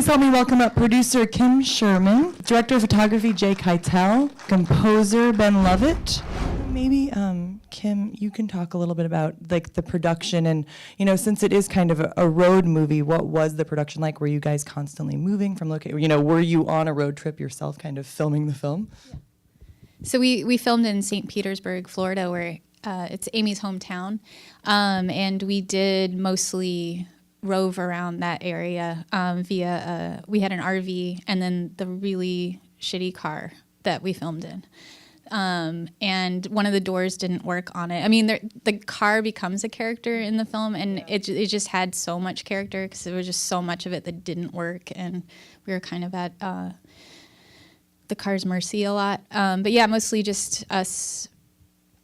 Please help me welcome up producer Kim Sherman, director of photography Jay Keitel, composer Ben Lovett. Maybe Kim, you can talk a little bit about like the production and, you know, since it is kind of a road movie, what was the production like? Were you guys constantly moving from location? You know, were you on a road trip yourself kind of filming the film? Yeah. So we filmed in St. Petersburg, Florida, where it's Amy's hometown. And we did mostly rove around that area via, we had an RV and then the really shitty car that we filmed in. And one of the doors didn't work on it. I mean, the car becomes a character in the film, and it just had so much character because there was just so much of it that didn't work, and we were kind of at the car's mercy a lot. But yeah, mostly just us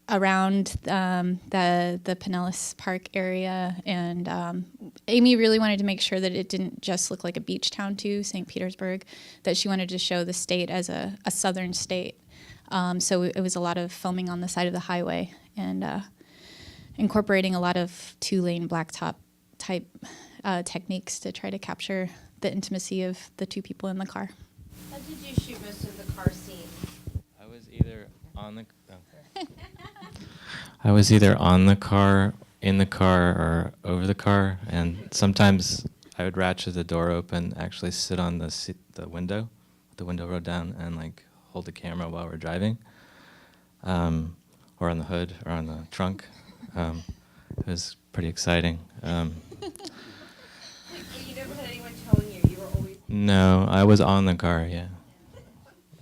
around the Pinellas Park area, and Amy really wanted to make sure that it didn't just look like a beach town too, St. Petersburg, that she wanted to show the state as a southern state. So it was a lot of filming on the side of the highway and incorporating a lot of two-lane blacktop type techniques to try to capture the intimacy of the two people in the car. How did you shoot most of the car scene? I was either on the car, in the car, or over the car, and sometimes I would ratchet the door open, actually sit on the window, with the window rolled down, and like hold the camera while we're driving, or on the hood, or on the trunk. It was pretty exciting. So you never had anyone telling you? You were always... No, I was on the car, yeah.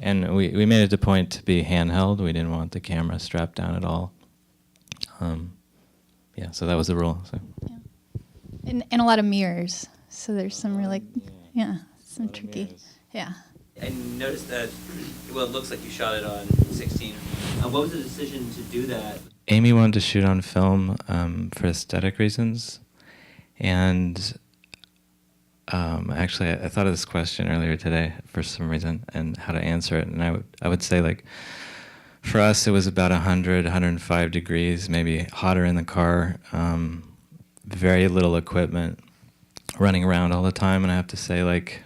And we made it a point to be handheld. We didn't want the camera strapped down at all. Yeah, so that was the rule. So. Yeah. And a lot of mirrors. So there's some really, some tricky, mirrors. Yeah. I noticed that, well, it looks like you shot it on 16. What was the decision to do that? Amy wanted to shoot on film for aesthetic reasons. And actually, I thought of this question earlier today for some reason and how to answer it. And I would say, like, for us, it was about 100, 105 degrees, maybe hotter in the car, very little equipment, running around all the time. And I have to say, like,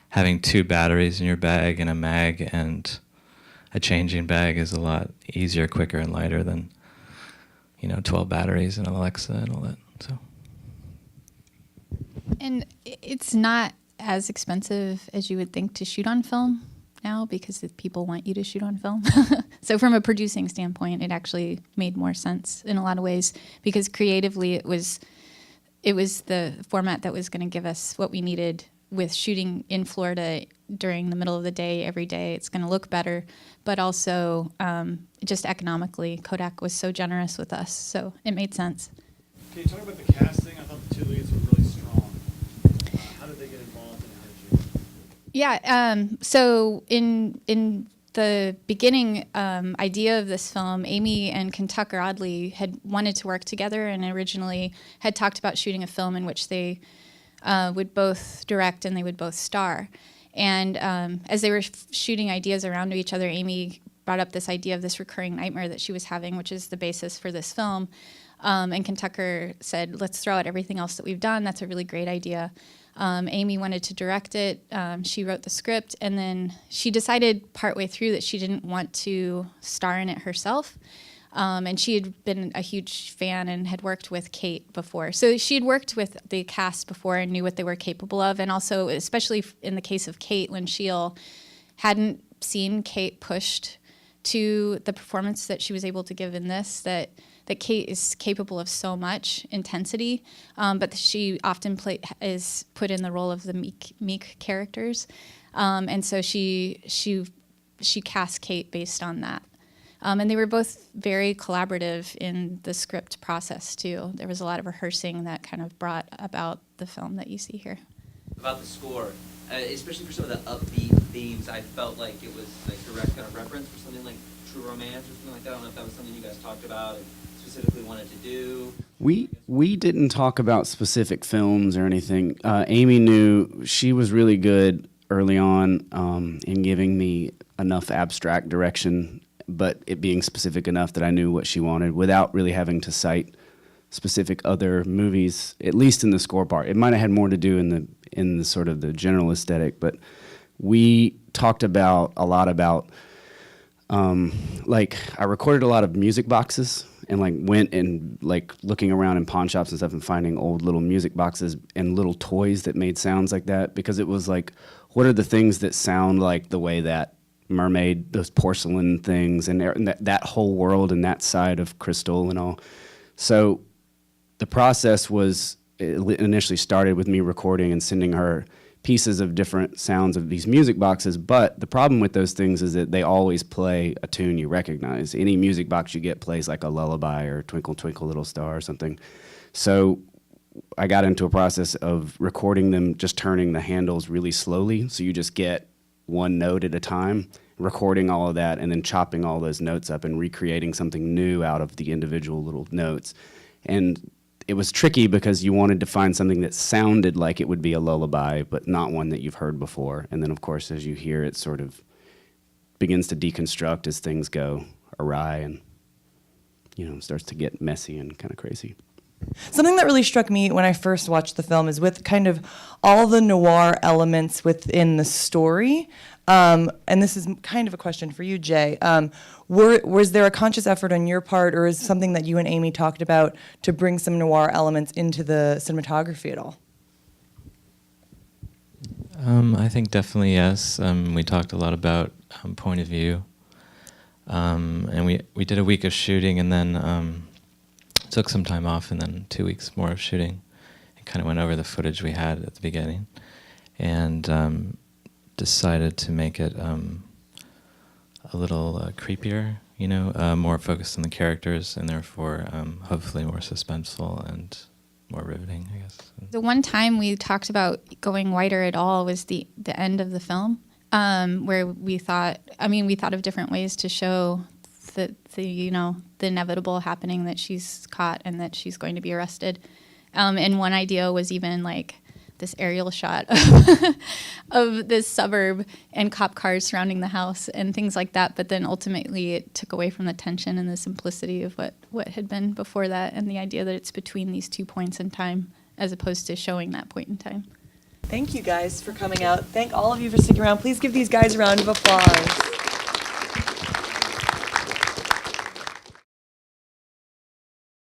having 2 batteries in your bag and a mag and a changing bag is a lot easier, quicker, and lighter than, 12 batteries and an Alexa and all that. So. And it's not as expensive as you would think to shoot on film now because people want you to shoot on film. So from a producing standpoint, it actually made more sense in a lot of ways because creatively it was the format that was going to give us what we needed. With shooting in Florida during the middle of the day, every day, it's going to look better. But also, just economically, Kodak was so generous with us, so it made sense. Can you talk about the casting? I thought the 2 leads were really strong. How did they get involved and how did you? Yeah, so in the beginning idea of this film, Amy and Kentucker Audley had wanted to work together and originally had talked about shooting a film in which they would both direct and they would both star. And as they were shooting ideas around to each other, Amy brought up this idea of this recurring nightmare that she was having, which is the basis for this film. And Kentucker said, let's throw out everything else that we've done. That's a really great idea. Amy wanted to direct it. She wrote the script. And then she decided partway through that she didn't want to star in it herself. And she had been a huge fan and had worked with Kate before. So she had worked with the cast before and knew what they were capable of. And also, especially in the case of Kate, Lynn Scheel hadn't seen Kate pushed to the performance that she was able to give in this, that Kate is capable of so much intensity, but she often is put in the role of the meek characters. And so she cast Kate based on that. And they were both very collaborative in the script process, too. There was a lot of rehearsing that kind of brought about the film that you see here. About the score, especially for some of the upbeat themes, I felt like it was like direct kind of reference for something like True Romance or something like that. I don't know if that was something you guys talked about and specifically wanted to do. We didn't talk about specific films or anything. Amy knew she was really good early on in giving me enough abstract direction, but it being specific enough that I knew what she wanted without really having to cite specific other movies, at least in the score part. It might have had more to do in the sort of the general aesthetic, but we talked about a lot about like I recorded a lot of music boxes and like went and like looking around in pawn shops and stuff and finding old little music boxes and little toys that made sounds like that, because it was like, what are the things that sound like the way that mermaid, those porcelain things, and that whole world and that side of crystal and all. So the process was, it initially started with me recording and sending her pieces of different sounds of these music boxes, but the problem with those things is that they always play a tune you recognize. Any music box you get plays like a lullaby or Twinkle Twinkle Little Star or something. So I got into a process of recording them, just turning the handles really slowly, so you just get one note at a time, recording all of that, and then chopping all those notes up and recreating something new out of the individual little notes. And it was tricky because you wanted to find something that sounded like it would be a lullaby, but not one that you've heard before. And then, of course, as you hear, it sort of begins to deconstruct as things go awry and, you know, starts to get messy and kind of crazy. Something that really struck me when I first watched the film is with kind of all the noir elements within the story. And this is kind of a question for you, Jay. Was there a conscious effort on your part, or is something that you and Amy talked about to bring some noir elements into the cinematography at all? I think definitely yes. We talked a lot about point of view. And we did a week of shooting and then took some time off and then 2 weeks more of shooting and kind of went over the footage we had at the beginning and decided to make it a little creepier, you know, more focused on the characters and therefore hopefully more suspenseful and more riveting, I guess. The one time we talked about going whiter at all was the end of the film, where we thought of different ways to show the inevitable happening that she's caught and that she's going to be arrested. And one idea was even like this aerial shot of this suburb and cop cars surrounding the house and things like that. But then ultimately it took away from the tension and the simplicity of what had been before that, and the idea that it's between these 2 points in time as opposed to showing that point in time. Thank you guys for coming out. Thank all of you for sticking around. Please give these guys a round of applause.